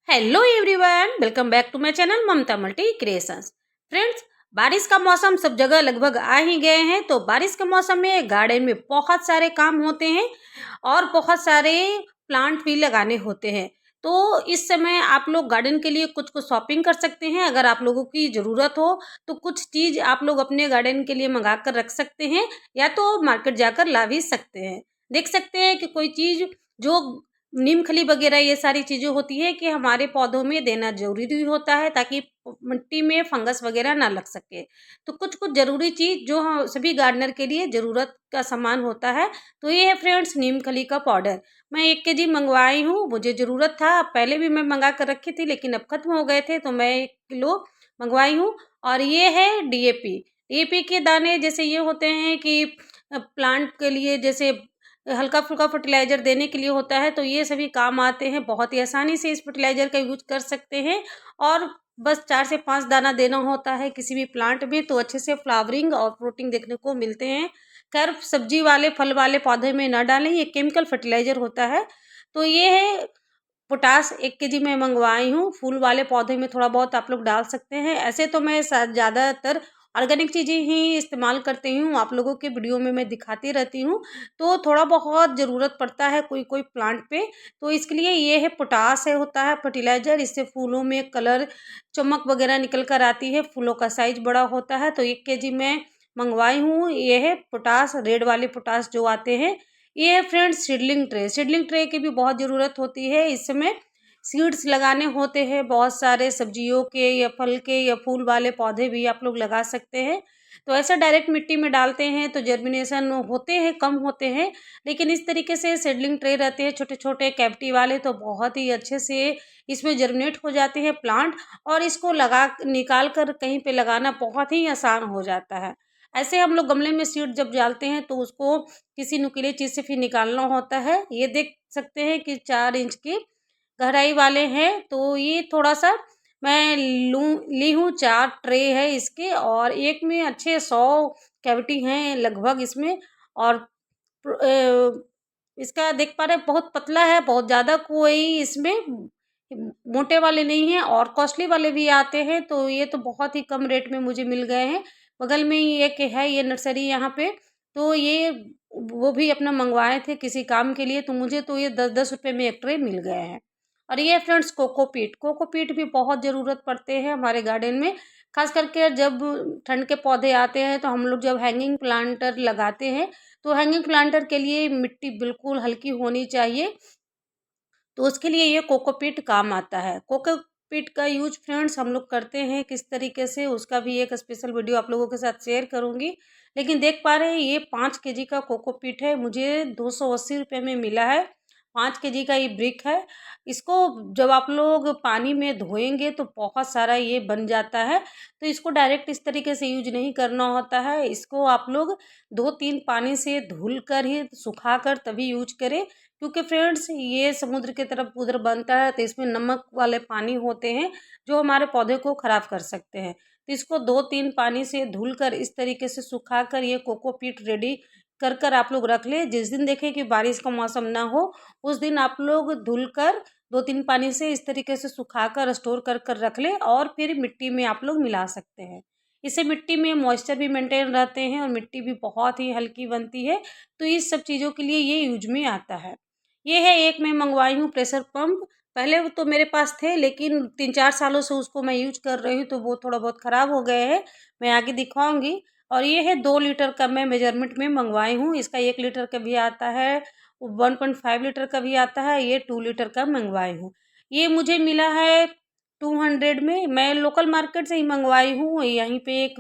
Hello everyone, welcome back to my channel Mamta multi creations. Friends, बारिश का मौसम सब जगह लगभग आ ही गए हैं। तो बारिश के मौसम में गार्डन में बहुत सारे काम होते हैं और बहुत सारे प्लांट भी लगाने होते हैं। तो इस समय आप लोग गार्डन के लिए कुछ कुछ शॉपिंग कर सकते हैं। अगर आप लोगों की ज़रूरत हो तो कुछ चीज़ आप लोग अपने गार्डन के लिए मंगा कर रख सकते हैं या तो मार्केट जाकर ला भी सकते हैं। देख सकते हैं कि कोई चीज़ जो नीम खली वगैरह ये सारी चीज़ें होती है कि हमारे पौधों में देना ज़रूरी होता है ताकि मिट्टी में फंगस वगैरह ना लग सके। तो कुछ-कुछ ज़रूरी चीज़ जो सभी गार्डनर के लिए ज़रूरत का सामान होता है। तो ये है फ्रेंड्स नीम खली का पाउडर। मैं 1 केजी मँगवाई हूँ, मुझे ज़रूरत था। पहले भी मैं मँगा कर रखी थी लेकिन अब खत्म हो गए थे तो मैं 1 किलो मँगवाई हूँ। और ये है डीएपी। डीएपी के दाने जैसे ये होते हैं कि प्लांट के लिए जैसे हल्का-फुल्का फर्टिलाइज़र देने के लिए होता है, तो ये सभी काम आते हैं। बहुत ही आसानी से इस फर्टिलाइज़र का यूज़ कर सकते हैं और बस 4 से 5 दाना देना होता है किसी भी प्लांट में, तो अच्छे से फ्लावरिंग और फ्रूटिंग देखने को मिलते हैं। खैर सब्ज़ी वाले, फल वाले पौधे में ना डालें, ये केमिकल फर्टिलाइज़र होता है। तो ये है पोटाश 1 केजी मैं मँगवाई हूँ। फूल वाले पौधे में थोड़ा बहुत आप लोग डाल सकते हैं। ऐसे तो मैं ज़्यादातर ऑर्गेनिक चीज़ें ही इस्तेमाल करती हूँ, आप लोगों के वीडियो में मैं दिखाती रहती हूँ। तो थोड़ा बहुत ज़रूरत पड़ता है कोई-कोई प्लांट पे, तो इसके लिए ये है पोटाश है होता है फर्टिलाइज़र। इससे फूलों में कलर, चमक वगैरह निकल कर आती है, फूलों का साइज़ बड़ा होता है। तो 1 केजी मैं मँगवाई हूँ। ये है पोटाश, रेड वाले पोटाश जो आते हैं। ये है फ्रेंड्स सीडलिंग ट्रे की भी बहुत ज़रूरत होती है। इस समय सीड्स लगाने होते हैं बहुत सारे सब्जियों के या फल के या फूल वाले पौधे भी आप लोग लगा सकते हैं। तो ऐसा डायरेक्ट मिट्टी में डालते हैं तो जर्मिनेशन होते हैं, कम होते हैं। लेकिन इस तरीके से सीडलिंग ट्रे रहते हैं छोटे-छोटे कैविटी वाले, तो बहुत ही अच्छे से इसमें जर्मिनेट हो जाते हैं प्लांट और इसको लगा निकाल कर कहीं पे लगाना बहुत ही आसान हो जाता है। ऐसे हम लोग गमले में सीड जब डालते हैं तो उसको किसी नुकीले चीज़ से फिर निकालना होता है। ये देख सकते हैं कि 4 इंच की गहराई वाले हैं, तो ये थोड़ा-सा मैं ली हूँ। 4 ट्रे है इसके और एक में अच्छे 100 कैविटी हैं लगभग इसमें। और इसका देख पा रहे हैं बहुत पतला है, बहुत ज़्यादा कोई इसमें मोटे वाले नहीं हैं और कॉस्टली वाले भी आते हैं, तो ये तो बहुत ही कम रेट में मुझे मिल गए हैं। बगल में ही एक है ये नर्सरी यहाँ पे, तो ये वो भी अपना मँगवाए थे किसी काम के लिए, तो मुझे तो ये 10-10 रुपए में 1 ट्रे मिल गए हैं। और ये फ्रेंड्स कोकोपीट भी बहुत ज़रूरत पड़ते हैं हमारे गार्डन में, ख़ास करके जब ठंड के पौधे आते हैं तो हम लोग जब हैंगिंग प्लांटर लगाते हैं, तो हैंगिंग प्लांटर के लिए मिट्टी बिल्कुल हल्की होनी चाहिए। तो उसके लिए ये कोकोपीट काम आता है। कोकोपीट का यूज़ फ्रेंड्स हम लोग करते हैं किस तरीके से, उसका भी एक स्पेशल वीडियो आप लोगों के साथ शेयर करूँगी। लेकिन देख पा रहे हैं ये 5 केजी का कोकोपीट है, मुझे 280 रुपए में मिला है। 5 केजी का ये ब्रिक है। इसको जब आप लोग पानी में धोएँगे तो बहुत सारा ये बन जाता है। तो इसको डायरेक्ट इस तरीके से यूज़ नहीं करना होता है। इसको आप लोग 2-3 पानी से धुल कर ही, सुखा कर तभी यूज़ करें। क्योंकि फ्रेंड्स ये समुद्र की तरफ उधर बनता है तो इसमें नमक वाले पानी होते हैं जो हमारे पौधे को खराब कर सकते हैं। तो इसको 2-3 पानी से धुल कर इस तरीके से सुखा कर ये कोकोपीट रेडी कर आप लोग रख लें। जिस दिन देखें कि बारिश का मौसम ना हो, उस दिन आप लोग धुल कर 2-3 पानी से इस तरीके से सुखा कर स्टोर कर रख लें और फिर मिट्टी में आप लोग मिला सकते हैं। इससे मिट्टी में मॉइस्चर भी मेंटेन रहते हैं और मिट्टी भी बहुत ही हल्की बनती है। तो इस सब चीज़ों के लिए ये यूज में आता है। ये है एक मैं मँगवाई हूँ प्रेशर पंप। पहले वो तो मेरे पास थे लेकिन 3-4 सालों से उसको मैं यूज़ कर रही हूँ तो वो थोड़ा बहुत ख़राब हो गए हैं। मैं आगे दिखाऊँगी। और ये है 2 लीटर का मैं मेजरमेंट में मँगवाई हूँ। इसका 1 लीटर का भी आता है, 1.5 लीटर का भी आता है, ये 2 लीटर का मँगवाई हूँ। ये मुझे मिला है 200 में। मैं लोकल मार्केट से ही मँगवाई हूँ। यहीं पे एक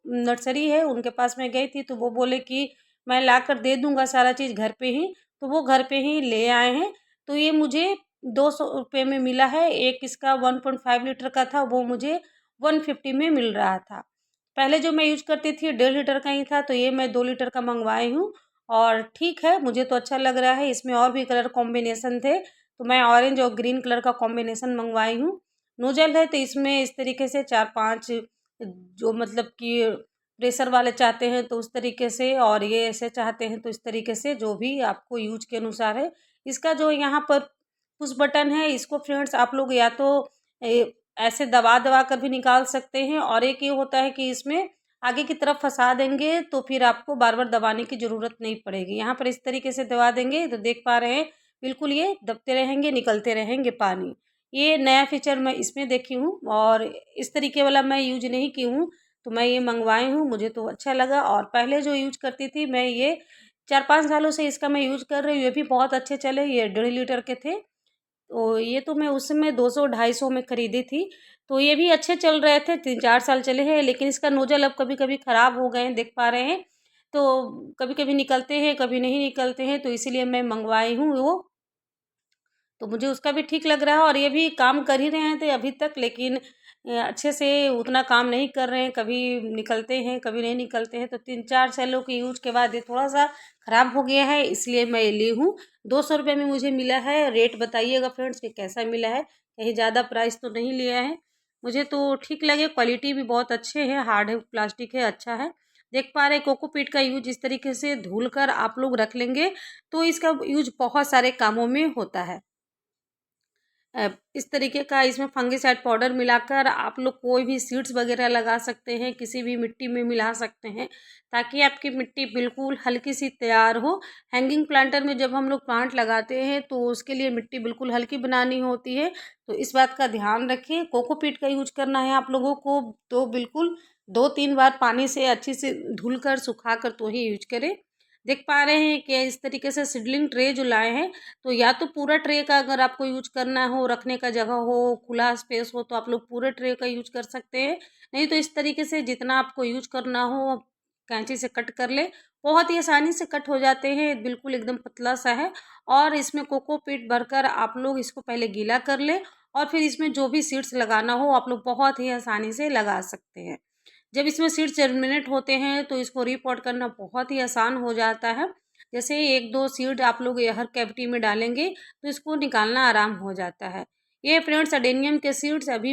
नर्सरी है, उनके पास मैं गई थी तो वो बोले कि मैं लाकर दे दूँगा सारा चीज़ घर पे ही। तो वो घर पे ही ले आए हैं। तो ये मुझे 200 रुपए में मिला है। एक इसका 1.5 लीटर का था, वो मुझे 150 में मिल रहा था। पहले जो मैं यूज़ करती थी 1.5 लीटर का ही था, तो ये मैं 2 लीटर का मँगवाई हूँ और ठीक है, मुझे तो अच्छा लग रहा है। इसमें और भी कलर कॉम्बिनेशन थे, तो मैं ऑरेंज और ग्रीन कलर का कॉम्बिनेशन मँगवाई हूँ। नोज़ल है तो इसमें इस तरीके से 4-5 जो मतलब कि प्रेशर वाले चाहते हैं तो उस तरीके से, और ये ऐसे चाहते हैं तो इस तरीके से, जो भी आपको यूज़ के अनुसार है। इसका जो यहाँ पर पुश बटन है, इसको फ्रेंड्स आप लोग या तो ऐसे दबा दबा कर भी निकाल सकते हैं, और एक ये होता है कि इसमें आगे की तरफ फंसा देंगे तो फिर आपको बार बार दबाने की ज़रूरत नहीं पड़ेगी। यहाँ पर इस तरीके से दबा देंगे तो देख पा रहे हैं बिल्कुल ये दबते रहेंगे, निकलते रहेंगे पानी। ये नया फीचर मैं इसमें देखी हूँ, और इस तरीके वाला मैं यूज नहीं की हूँ, तो मैं ये मंगवाई हूँ, मुझे तो अच्छा लगा। और पहले जो यूज करती थी मैं, ये 4-5 सालों से इसका मैं यूज कर रही हूँ, ये भी बहुत अच्छे चले। ये 1.5 लीटर के थे, तो ये तो मैं उस समय 200-250 में खरीदी थी, तो ये भी अच्छे चल रहे थे, 3-4 साल चले हैं। लेकिन इसका नोजल अब कभी-कभी ख़राब हो गए हैं, देख पा रहे हैं। तो कभी-कभी निकलते हैं, कभी नहीं निकलते हैं, तो इसीलिए मैं मंगवाई हूँ वो। तो मुझे उसका भी ठीक लग रहा है, और ये भी काम कर ही रहे थे अभी तक, लेकिन अच्छे से उतना काम नहीं कर रहे हैं, कभी निकलते हैं कभी नहीं निकलते हैं। तो 3-4 सालों के यूज के बाद ये थोड़ा सा ख़राब हो गया है, इसलिए मैं ये ली हूँ। 200 रुपये में मुझे मिला है। रेट बताइएगा फ्रेंड्स कि कैसा मिला है, कहीं ज़्यादा प्राइस तो नहीं लिया है। मुझे तो ठीक लगे, क्वालिटी भी बहुत अच्छे है, हार्ड है, प्लास्टिक है, अच्छा है। देख पा रहे हैं कोकोपीट का यूज इस तरीके से धुल कर आप लोग रख लेंगे तो इसका यूज बहुत सारे कामों में होता है। इस तरीके का इसमें फंगिसाइड पाउडर मिलाकर आप लोग कोई भी सीड्स वगैरह लगा सकते हैं, किसी भी मिट्टी में मिला सकते हैं, ताकि आपकी मिट्टी बिल्कुल हल्की सी तैयार हो। हैंगिंग प्लांटर में जब हम लोग प्लांट लगाते हैं तो उसके लिए मिट्टी बिल्कुल हल्की बनानी होती है, तो इस बात का ध्यान रखें। कोकोपीट का यूज करना है आप लोगों को तो बिल्कुल 2-3 बार पानी से अच्छी से धुल कर सुखा कर तो ही यूज करें। देख पा रहे हैं कि इस तरीके से सीडलिंग ट्रे जो लाए हैं, तो या तो पूरा ट्रे का अगर आपको यूज करना हो, रखने का जगह हो, खुला स्पेस हो, तो आप लोग पूरे ट्रे का यूज कर सकते हैं। नहीं तो इस तरीके से जितना आपको यूज करना हो कैंची से कट कर ले, बहुत ही आसानी से कट हो जाते हैं, बिल्कुल एकदम पतला सा है। और इसमें कोकोपीट भरकर आप लोग इसको पहले गीला कर ले, और फिर इसमें जो भी सीड्स लगाना हो आप लोग बहुत ही आसानी से लगा सकते हैं। जब इसमें सीड्स जर्मिनेट होते हैं तो इसको रीपॉट करना बहुत ही आसान हो जाता है। जैसे 1-2 सीड आप लोग ये हर कैविटी में डालेंगे तो इसको निकालना आराम हो जाता है। ये फ्रेंड्स अडेनियम के सीड्स अभी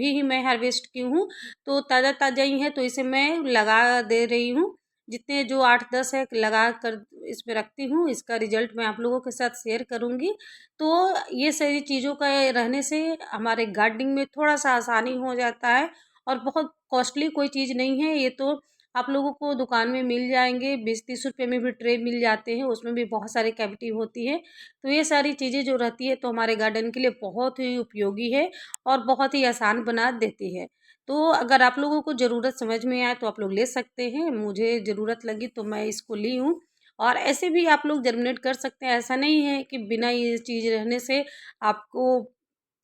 ही मैं हार्वेस्ट की हूँ, तो ताज़ा-ताज़ा ही है, तो इसे मैं लगा दे रही हूँ। जितने जो 8-10 है लगा कर इसमें रखती हूँ, इसका रिज़ल्ट मैं आप लोगों के साथ शेयर करूँगी। तो ये सारी चीज़ों का रहने से हमारे गार्डनिंग में थोड़ा-सा आसानी हो जाता है, और बहुत कॉस्टली कोई चीज़ नहीं है। ये तो आप लोगों को दुकान में मिल जाएँगे, 20-30 रुपए में भी ट्रे मिल जाते हैं, उसमें भी बहुत सारी कैविटी होती है। तो ये सारी चीज़ें जो रहती है तो हमारे गार्डन के लिए बहुत ही उपयोगी है, और बहुत ही आसान बना देती है। तो अगर आप लोगों को ज़रूरत समझ में आए तो आप लोग ले सकते हैं, मुझे ज़रूरत लगी तो मैं इसको ली हूँ। और ऐसे भी आप लोग जर्मिनेट कर सकते हैं, ऐसा नहीं है कि बिना ये चीज़ रहने से आपको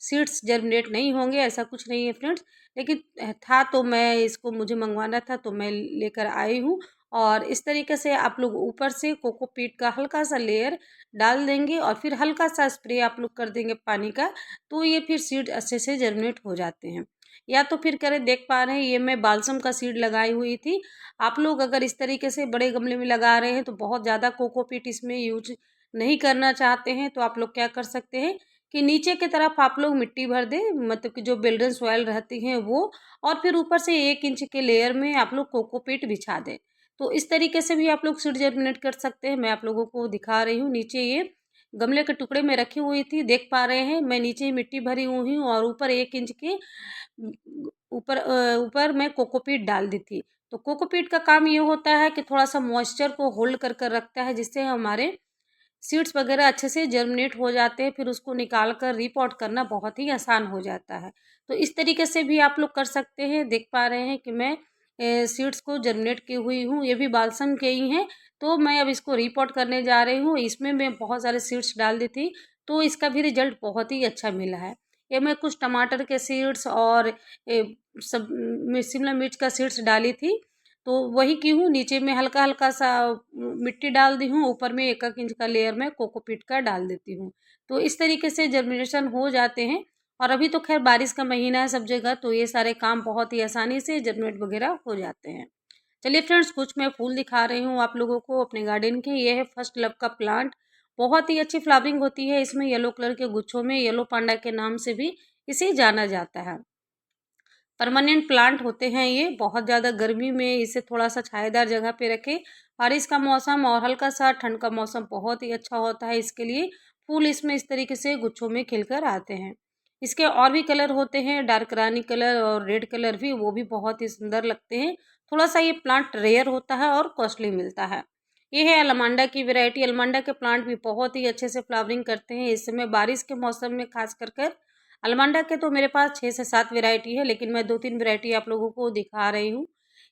सीड्स जर्मिनेट नहीं होंगे, ऐसा कुछ नहीं है फ्रेंड्स। लेकिन था तो मैं इसको, मुझे मंगवाना था तो मैं लेकर आई हूँ। और इस तरीके से आप लोग ऊपर से कोकोपीट का हल्का सा लेयर डाल देंगे, और फिर हल्का सा स्प्रे आप लोग कर देंगे पानी का, तो ये फिर सीड अच्छे से जर्मिनेट हो जाते हैं। या तो फिर करें, देख पा रहे हैं ये मैं बालसम का सीड लगाई हुई थी। आप लोग अगर इस तरीके से बड़े गमले में लगा रहे हैं तो बहुत ज़्यादा कोकोपीट इसमें यूज नहीं करना चाहते हैं, तो आप लोग क्या कर सकते हैं कि नीचे की तरफ आप लोग मिट्टी भर दें, मतलब कि जो बेल्डन सॉइल रहती है वो, और फिर ऊपर से 1 इंच के लेयर में आप लोग कोकोपीट बिछा दें। तो इस तरीके से भी आप लोग सीड जर्मिनेट कर सकते हैं। मैं आप लोगों को दिखा रही हूँ, नीचे ये गमले के टुकड़े में रखी हुई थी, देख पा रहे हैं मैं नीचे मिट्टी भरी हुई हूँ, और ऊपर 1 इंच के ऊपर मैं कोकोपीट डाल दी थी। तो कोकोपीट का काम ये होता है कि थोड़ा-सा मॉइस्चर को होल्ड कर कर रखता है, जिससे हमारे सीड्स वगैरह अच्छे से जर्मिनेट हो जाते हैं, फिर उसको निकाल कर रीपॉट करना बहुत ही आसान हो जाता है। तो इस तरीके से भी आप लोग कर सकते हैं। देख पा रहे हैं कि मैं सीड्स को जर्मिनेट की हुई हूँ, ये भी बालसम के ही हैं, तो मैं अब इसको रीपॉट करने जा रही हूँ। इसमें मैं बहुत सारे सीड्स डाल दी थी, तो इसका भी रिज़ल्ट बहुत ही अच्छा मिला है। ये मैं कुछ टमाटर के सीड्स और सब शिमला मिर्च का सीड्स डाली थी, तो वही की हूँ। नीचे में हल्का-हल्का सा मिट्टी डाल दी हूँ, ऊपर में 1-1 इंच का लेयर में कोकोपीट का डाल देती हूँ। तो इस तरीके से जर्मिनेशन हो जाते हैं, और अभी तो ख़ैर बारिश का महीना है सब जगह, तो ये सारे काम बहुत ही आसानी से जर्मिनेट वगैरह हो जाते हैं। चलिए फ्रेंड्स, कुछ मैं फूल दिखा रही हूँ आप लोगों को अपने गार्डन के। ये है फर्स्ट लव का प्लांट, बहुत ही अच्छी फ्लावरिंग होती है इसमें, येलो कलर के गुच्छों में, येलो पांडा के नाम से भी इसे जाना जाता है। परमानेंट प्लांट होते हैं ये, बहुत ज़्यादा गर्मी में इसे थोड़ा सा छायादार जगह पे रखें। बारिश का मौसम और हल्का सा ठंड का मौसम बहुत ही अच्छा होता है इसके लिए। फूल इसमें इस तरीके से गुच्छों में खिलकर आते हैं। इसके और भी कलर होते हैं, डार्क रानी कलर और रेड कलर भी, वो भी बहुत ही सुंदर लगते हैं। थोड़ा-सा ये प्लांट रेयर होता है और कॉस्टली मिलता है। ये है अलमांडा की वैरायटी। अलमांडा के प्लांट भी बहुत ही अच्छे से फ्लावरिंग करते हैं। इस समय बारिश के मौसम में खास कर अलमांडा के तो मेरे पास 6 से 7 वैरायटी है, लेकिन मैं 2-3 वैरायटी आप लोगों को दिखा रही हूँ।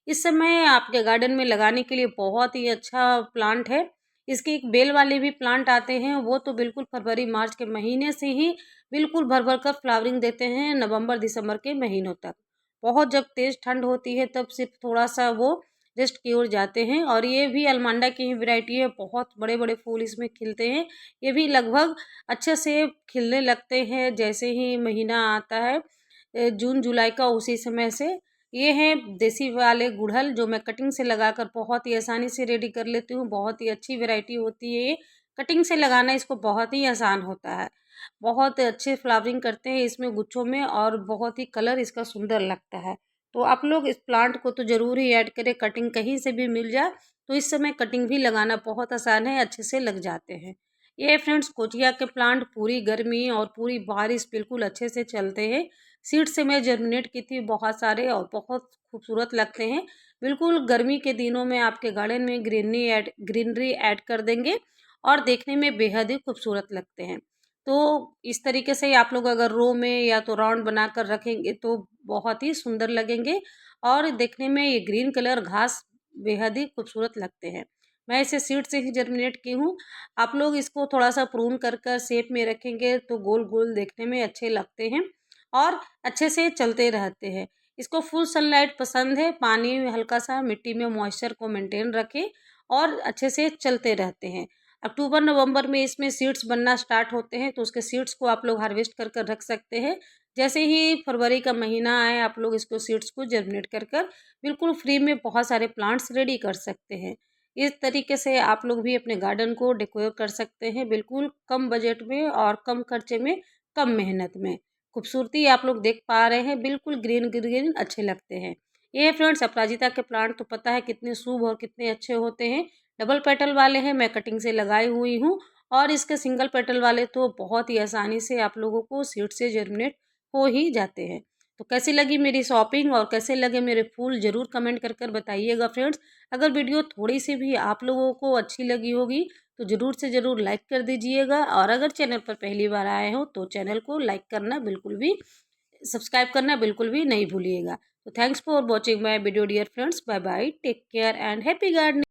इस समय आपके गार्डन में लगाने के लिए बहुत ही अच्छा प्लांट है। इसके एक बेल वाले भी प्लांट आते हैं, वो तो बिल्कुल फरवरी-मार्च के महीने से ही बिल्कुल भर-भर कर फ्लावरिंग देते हैं नवंबर-दिसंबर के महीनों तक। बहुत जब तेज़ ठंड होती है तब सिर्फ थोड़ा-सा वो रेस्ट की ओर जाते हैं, और ये भी अलमांडा की ही वैरायटी है। बहुत बड़े-बड़े फूल इसमें खिलते हैं। ये भी लगभग अच्छे से खिलने लगते हैं जैसे ही महीना आता है जून-जुलाई का, उसी समय से। ये हैं देसी वाले गुड़हल, जो मैं कटिंग से लगाकर बहुत ही आसानी से रेडी कर लेती हूँ। बहुत ही अच्छी वैरायटी होती है ये। कटिंग से लगाना इसको बहुत ही आसान होता है। बहुत अच्छे फ्लावरिंग करते हैं इसमें गुच्छों में, और बहुत ही कलर इसका सुंदर लगता है। तो आप लोग इस प्लांट को तो ज़रूर ही ऐड करें, कटिंग कहीं से भी मिल जाए तो इस समय कटिंग भी लगाना बहुत आसान है, अच्छे से लग जाते हैं। ये फ्रेंड्स कोचिया के प्लांट पूरी गर्मी और पूरी बारिश बिल्कुल अच्छे से चलते हैं। सीड से मैं जर्मिनेट की थी बहुत सारे, और बहुत खूबसूरत लगते हैं। बिल्कुल गर्मी के दिनों में आपके गार्डन में ग्रीनरी ऐड कर देंगे, और देखने में बेहद ही खूबसूरत लगते हैं। तो इस तरीके से आप लोग अगर रो में या तो राउंड बनाकर रखेंगे तो बहुत ही सुंदर लगेंगे, और देखने में ये ग्रीन कलर घास बेहद ही खूबसूरत लगते हैं। मैं इसे सीड से ही जर्मिनेट की हूँ। आप लोग इसको थोड़ा-सा प्रून कर शेप में रखेंगे तो गोल-गोल देखने में अच्छे लगते हैं, और अच्छे से चलते रहते हैं। इसको फुल सनलाइट पसंद है, पानी हल्का-सा मिट्टी में मॉइस्चर को मेंटेन रखें, और अच्छे से चलते रहते हैं। अक्टूबर-नवंबर में इसमें सीड्स बनना स्टार्ट होते हैं, तो उसके सीड्स को आप लोग हार्वेस्ट कर रख सकते हैं। जैसे ही फरवरी का महीना आए, आप लोग इसको सीड्स को जर्मिनेट कर बिल्कुल फ्री में बहुत सारे प्लांट्स रेडी कर सकते हैं। इस तरीके से आप लोग भी अपने गार्डन को डेकोर कर सकते हैं, बिल्कुल कम बजट में और कम खर्चे में, कम मेहनत में। खूबसूरती आप लोग देख पा रहे हैं, बिल्कुल ग्रीन अच्छे लगते हैं। ये फ्रेंड्स अपराजिता के प्लांट तो पता है कितने शुभ और कितने अच्छे होते हैं। डबल पेटल वाले हैं, मैं कटिंग से लगाई हुई हूँ, और इसके सिंगल पेटल वाले तो बहुत ही आसानी से आप लोगों को सीड से जर्मिनेट हो ही जाते हैं। तो कैसी लगी मेरी शॉपिंग और कैसे लगे मेरे फूल, ज़रूर कमेंट कर बताइएगा फ्रेंड्स। अगर वीडियो थोड़ी सी भी आप लोगों को अच्छी लगी होगी तो ज़रूर से ज़रूर लाइक कर दीजिएगा, और अगर चैनल पर पहली बार आए हो तो चैनल को लाइक करना बिल्कुल भी, सब्सक्राइब करना बिल्कुल भी नहीं भूलिएगा। तो thanks for watching my video dear friends. Bye bye, take care and happy gardening.